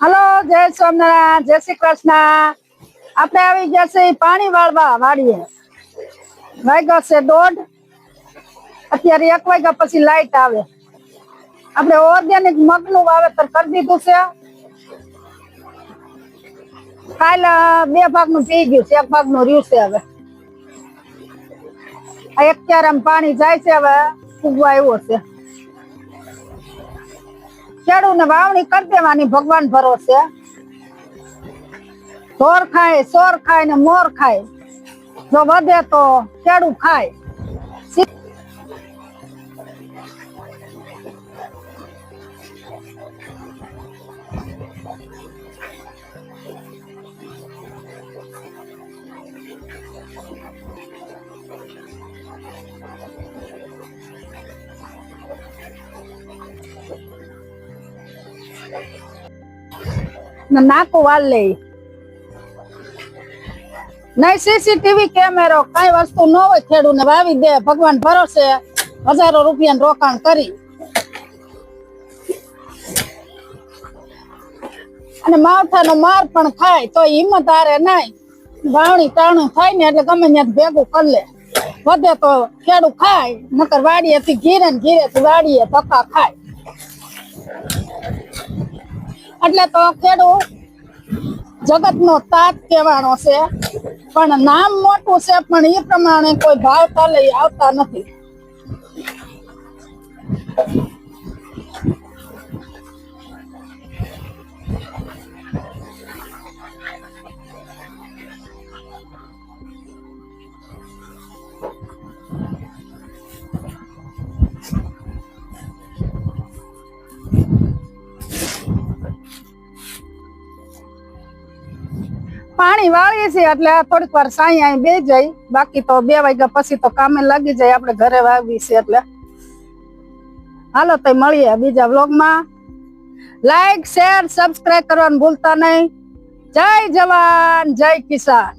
Hello, જય સ્વામિનારાયણ, જય શ્રી કૃષ્ણ। આપણે આવી ગયા છે પાણી વાળવા વાડીએ। વાગ્યા છે 1:30, અત્યારે 1 વાગ્યા પછી લાઈટ આવે। આપણે ઓર્ગેનિક મગનું વાવેતર કરી દીધું છે। કાલ 2 ભાગનું પી ગયું છે, 1 ભાગનું રહ્યું છે। હવે એક ક્યારામાં પાણી જાય છે, હવે ફૂગવા આવ્યો છે। ખેડૂને વાવણી કરી દેવાની, ભગવાન ભરોસે। ઢોર ખાય, સોર ખાય ને મોર ખાય, જો વધે તો ખેડૂ ખાય। નાકું વાલ લે નહીં, સીસીટીવી કેમેરો કઈ વસ્તુ ન હોય, ખેડૂને વાવી દે, ભગવાન ભરોસે હજારો રૂપિયાનું રોકાણ કરી અને માવઠાનો માર પણ ખાય તો હિંમત હારે નહીં। વાવણી ટાણું થાય ને એટલે ગમે ત્યાં ભેગું કરી લે, વધે તો ખેડૂ ખાય, નકર વાડીએથી ઘીરે ને ઘીરેથી વાડીએ ધક્કા ખાય। એટલે તો ખેડૂ જગતનો તાત કહેવાનો છે, પણ નામ મોટું છે, પણ એ પ્રમાણે કોઈ ભાવતા લઈ આવતા નથી। પાણી વાળીએ છીએ એટલે થોડીક વાર સાંઈ અહીં બે જાય, બાકી તો 2 વાગ્યા પછી તો કામે લાગી જાય। આપણે ઘરે વાવી છે એટલે હાલો તો મળીએ બીજા વ્લોગમાં। લાઈક, શેર, સબસ્ક્રાઇબ કરવાનું ભૂલતા નહીં। જય જવાન, જય કિસાન।